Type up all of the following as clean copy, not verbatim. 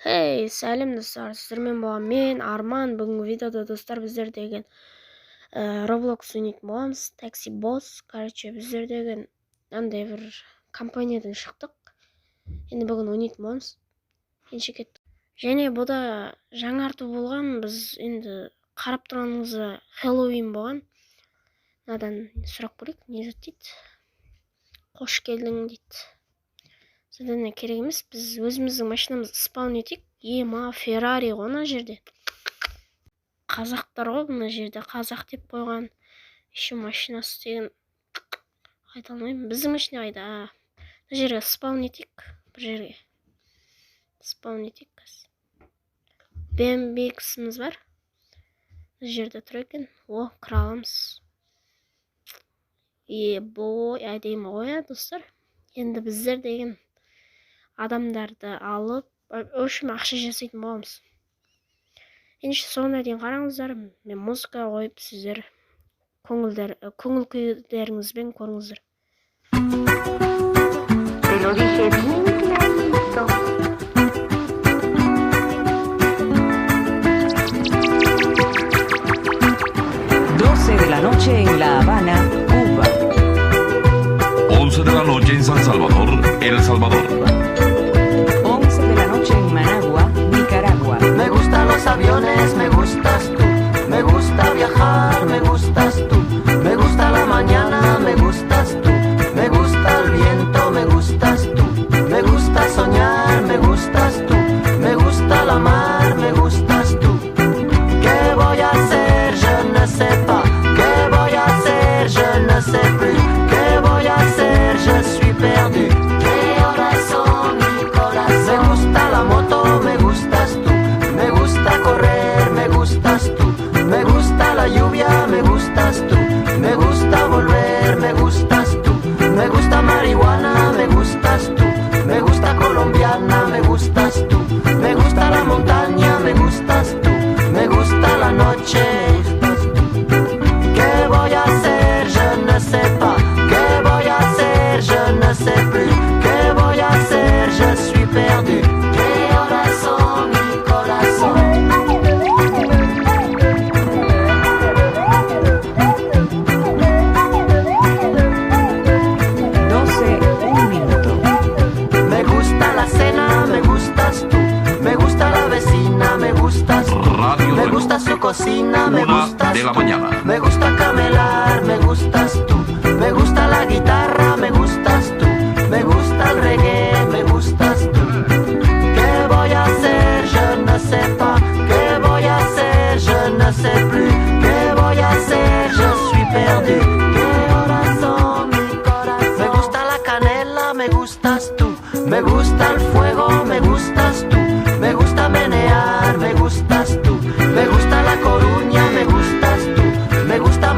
Hey, сәлем достар, сіздермен болған мен Арман. Бүгінгі видеода достар біздер деген Roblox ойнайтын боламыз. Taxi Boss. Короче, біздер деген андай бір компаниядан шықтық. Енді бүгін ойнайтын боламыз. Енді кеттік. Және бұда жаңарту болған. Біз енді қарап тұрғанымызда Хэллоуин болған. Мынадан сұрақ көрейік, не дейді? Қош келдің дейді. Содан керек емес, біз өзіміздің машинамызды спаун етейік. Ема, Феррари ғой мына жерде. Қазақтар ғой мына жерде, қазақ деп қойған. Еще машинасы деген айта алмаймын. Біздің машина қайда? Мына жерге спаун етейік. Бір жерге спаун етейік. BMX-іміз бар. Мына жерде тұр екен. О, кіре аламыз. Бой, әдемі ғой, достар. Енді біздер деген адамдарды алып, өшім ақша жасайтын боламыз. Енді соңына дейін қараңыздар, мен музыка қойып, сіздер көңіл күйдеріңізбен көріңіздер. Te lo dije bien clarito. De la noche en La Habana, Cuba. 11 de la noche en San Salvador, El Salvador. 11 de la noche en Managua, Nicaragua. Me gustan los aviones, me gustas tú. Me gusta viajar, me gustas tú. Me gusta la mañana, me gustas tú. Me gusta el viento, me gustas tú. Me gusta soñar, me gustas tú. Me gusta la mar, me gustas tú. ¿Qué voy a hacer? Je ne sais pas. ¿Qué voy a hacer? Je ne sais plus. ¿Qué voy a hacer? Je suis perdu. ¿Qué horas son, mi corazón? Me gusta la moto, me gustas tú. Me gusta correr, me gustas tú. Me gusta la lluvia, me gustas tú. Me gusta volver, me gustas tú. Me gusta marihuana, me gustas tú. Me gusta colombiana, me gustas tú. Me gusta la montaña, me gustas tú. Me gusta la noche, me gustas tú. ¿Qué voy a hacer? Je ne sais pas. ¿Qué voy a hacer? Je ne sais plus. ¿Qué voy a hacer? Je suis perdu. ¿Qué horas son, mi corazón? 12, un minuto. Me gusta la cena, me gustas tú. Me gusta la vecina, me gustas tú. Radio Me gusta su cocina, me 1 gustas de la tú. mañana. Me gusta camelar, me gustas tú. Me gusta la guitarra, me gustas tú. Me gusta el reggae, me gustas tú. ¿Qué voy a hacer? Je ne sais pas. ¿Qué voy a hacer? Je ne sais plus. ¿Qué voy a hacer? Je suis perdu. ¿Qué horas son, mi corazón? Me gusta la canela, me gustas tú. Me gusta el fuego, me gustas tú. Me gusta menear, me gustas tú. Me gusta la Coruña, me gustas tú. Me gusta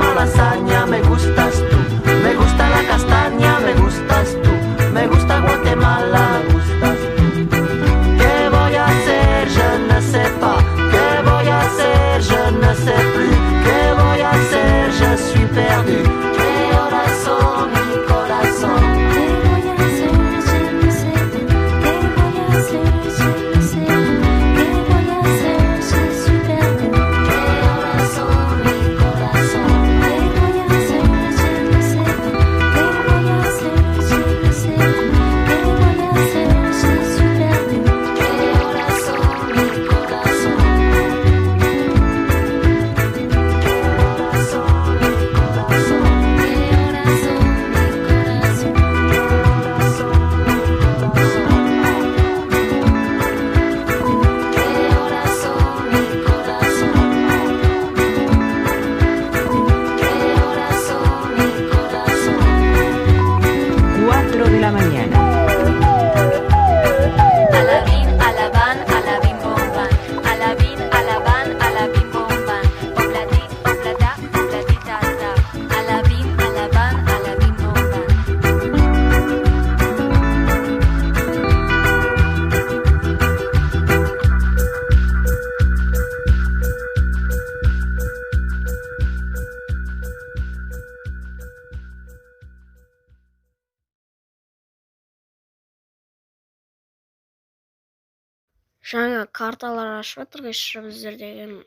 жаңа карталар ашып жатыр біздер деген.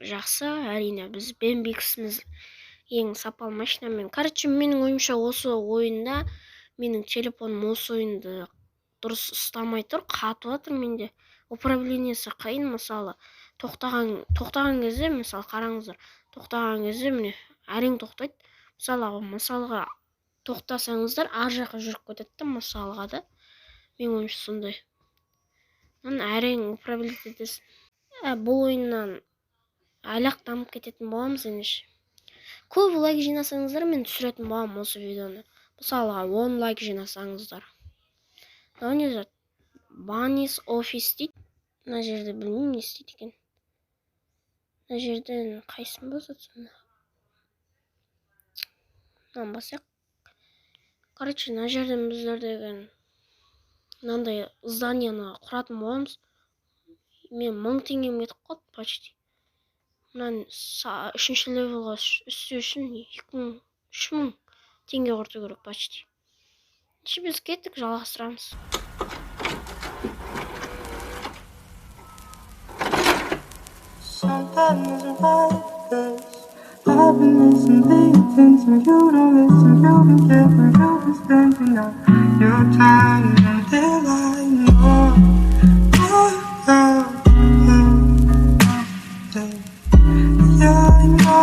Жақсы, әрине біз BMX-іміз ең сапалы машинамен. Короче, менің ойымша осы ойында менің телефоным осы ойынды дұрыс ұстамай тұр, қатып жатыр менде. Управлениесі қиын, мысалы тоқтаған кезде, мысалы қараңыздар, тоқтаған кезде міне әрең тоқтайды. Мысалға тоқтасаңыздар ар жаққа жүріп кетеді, мысалға да. Менің ойымша сондай. Әрең управлять етесің. Бұл ойыннан айлақ дамып кететін боламыз ендеше. Көп лайк жинасаңыздар, мен түсіретін боламын осы видеоны. Мысалға 10 лайк жинасаңыздар. Не жазады? Bunny's Office дейді. Мына жерде білмеймін не істейді екен. Мына жерден қайсын босады сонда? Мынаны басайық. Короче, мына жерден біздер деген мынандай зданияны құратын боламыз. Мен 1000 теңгем кетіп қалды почти. Мынаны 3-ші левелға өсу үшін 3000 теңге құрту керек почти. Біз кеттік, жалғастырамыз. Sometimes it's like this. I've been listening to you, don't listen, you be careful, you be spending all your time until I know. Yeah, I know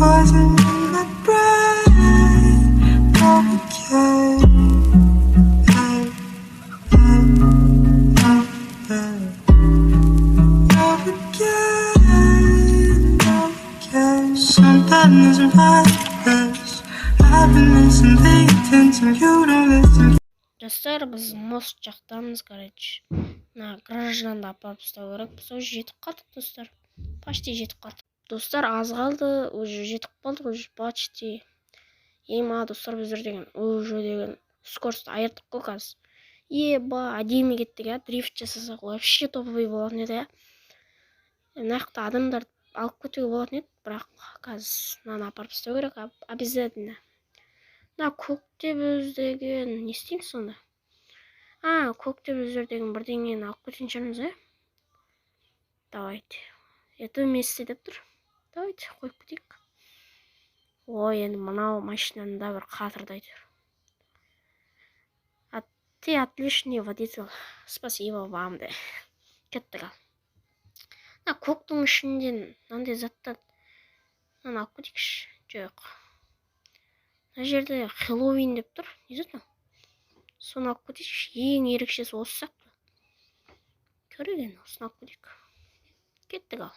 poison in my brain, Something isn't like this. I've been listening to you, don't listen. Достар, біз мост жақтамыз, короче. Гражданды апарып ұстау керек. Біз уже жетіп қалдық, достар. Почти жетіп қалдық. Достар, аз қалды, уже жетіп қалдық, уже почти. Достар, біздер деген, уже деген скорості айырдық қой қазір. Әдемі кеттік, дрифт жасасақ, вообще топовый болатын еді, Мынақта адамдар алып кетуге болатын еді, бірақ қазір мынаны апарып ұстау керек, обязательно. Көктеп өздеген, не істейміз сонда? Көктеп өздердеген бірдеңені алып кеткен шығармыз, Давайте. Это вместе деп тұр. Давайте, қойып кетейік. Енді мынау машинаны да бір қатырдай тұр. Ты отличный водитель. Спасибо вам, да. Кеттік ал. Көктің ішінден мынандай заттан мынаны алып кетейікші. Жоқ. Мына жерде Хэллоуин деп тұр. Не зат мынау? Соны алып кетейікші. Ең ерекшесі осы сияқты. Көреген, осыны алып кетейік. Кеттік ал.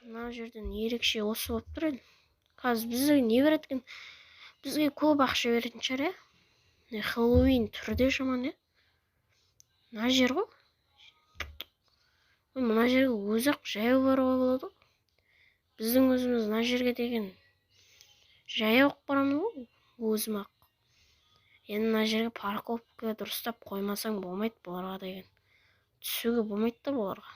Мына жерден ерекше осы болып тұр еді. Қазір бізге не беретін? Бізге көп ақша беретін шығар, Хэллоуин түрде жаман, Мына жер ғой. Мына жерге өзі-ақ жаяу баруға болады. Біздің өзіміз мына жерге деген жаяу барамыз ғой, өзім-ақ. Енді мына жерге парковка дұрыстап қоймасаң болмайды бұларға деген. Түсуге болмайды да бұларға.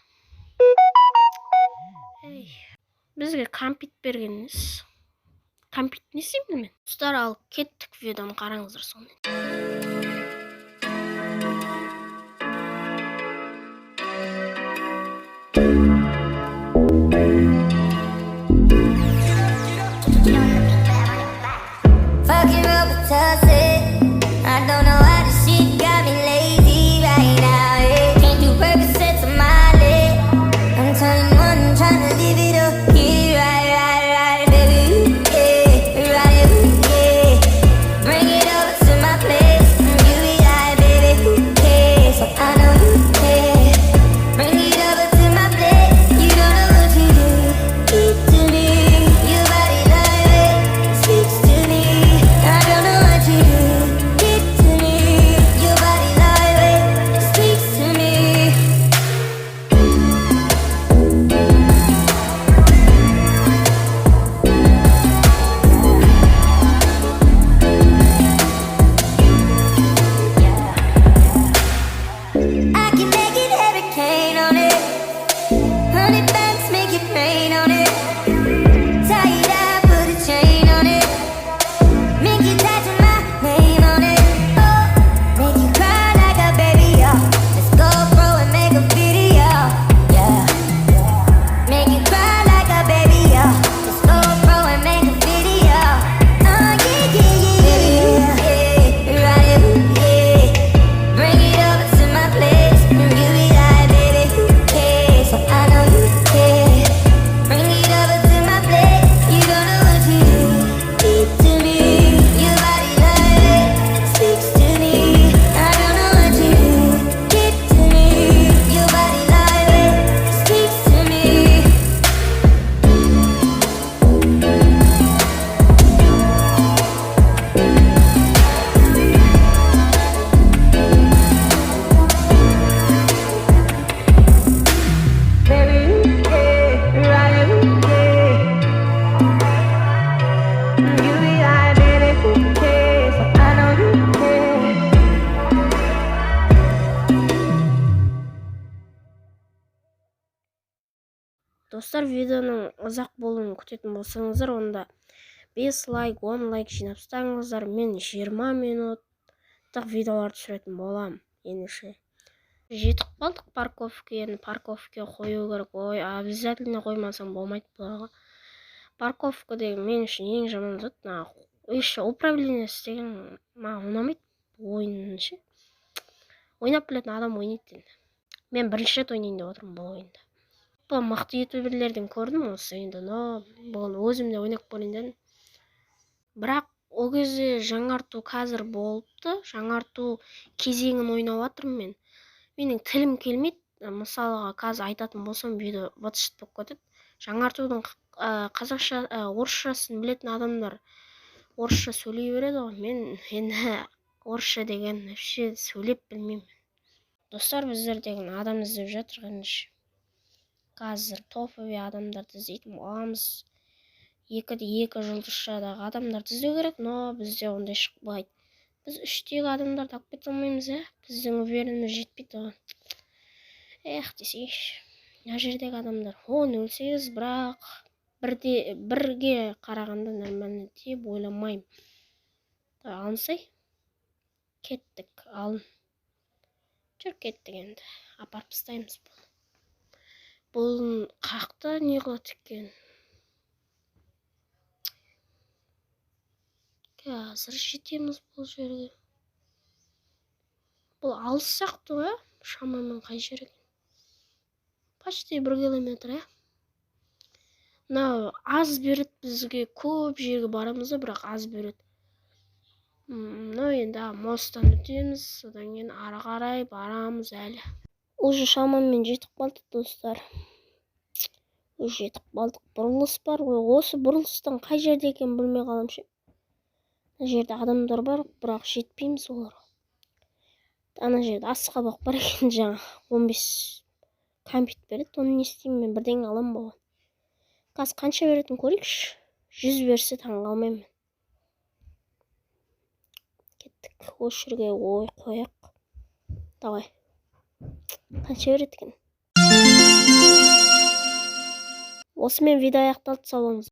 Бізге компит бергеніз. Компит не істеймін мен? Достар, ал кеттік, видеоны қараңыздар сонымен. Fucking Robitussin. I don't know why this shit got me lazy right now. Can't do Percocets on my lip. I'm turning one, trying to live it up. Yeah, right, baby. Yeah, right, yeah. Bring it over to my place. You be like, baby, who cares? I know you care. Bring it over to my place. You don't know what you do. Keep to me. Your body like it speaks to me. I don't know what you достар, видеоның ұзақ болуын күтетін болсаңыздар, онда 5 лайк, 10 лайк жинап тастаңыздар. Мен 20 минуттық видеолар түсіретін болам. Ендеше жетіп қалдық парковкені. Парковке қою керек. Ой, обязательно қоймасам болмайды бұларға. Парковка деген мен үшін ең жаман зат. Еще управление істеген маған ұнамайды. Ойынын ше. Ойнап білетін адам ойнайды енді. Мен бірінші рет ойнайын деп отырмын бұл ойында. Бұл мықты ютуберлерден көрдім осы ойында, но бұны өзім де ойнап көрейін дедім. Бірақ ол кезде жаңарту қазір болыпты. Жаңарту кезеңін ойнап жатырмын мен. Менің тілім келмейді. Мысалға қазір айтатын болсам видео бытшыт болып кетеді. Жаңартудың қазақша, орысшасын білетін адамдар орысша сөйлей береді ғой. Мен енді орысша деген вообще сөйлеп білмеймін. Достар, біздер деген адам іздеп жатыр ендеше. Қазір топовый адамдарды іздейтін боламыз. 2-2 жұлдызшадағы адамдарды іздеу керек, но бізде ондай шықпайды. Біз 3-тегі адамдарды тауып кете алмаймыз, біздің увереніміз жетпейді оған. Десейші. Мына жердегі адамдар 10-08, бірақ бірге қарағанда нормально деп ойламаймын. Алынсай. Кеттік, алын. Жүр, кеттік енді. Апарып тастаймыз бұл. Бұл қақта не қылады екен? Қазір жетеміз бұл жерге. Бұл алыс сияқты ғой, шамамен қай жер екен? Почти 1 километр, Мынау аз береді бізге, көп жерге барамыз, бірақ аз береді. Мынау енді мосттан өтеміз, содан кейін ары қарай барамыз әлі. Уже шамамен жетіп қалдық, достар. Уже жетіп қалдық. Бұрылыс бар ғой. Осы бұрылыстан қай жерде екен білмей қалам ше. Ана жерде адамдар бар, бірақ жетпейміз оларға. Ана жерде асқабақ бар екен, жаңа 15 компьют береді. Оны не істеймін мен, бірдеңе алам болған. Қазір қанша беретін көрейікші. 100 берсе таң қалмаймын. Кеттік, осы жерге ой қояқ. Давай. Қанша береді екен? Осымен видео аяқталды, сау болыңыз.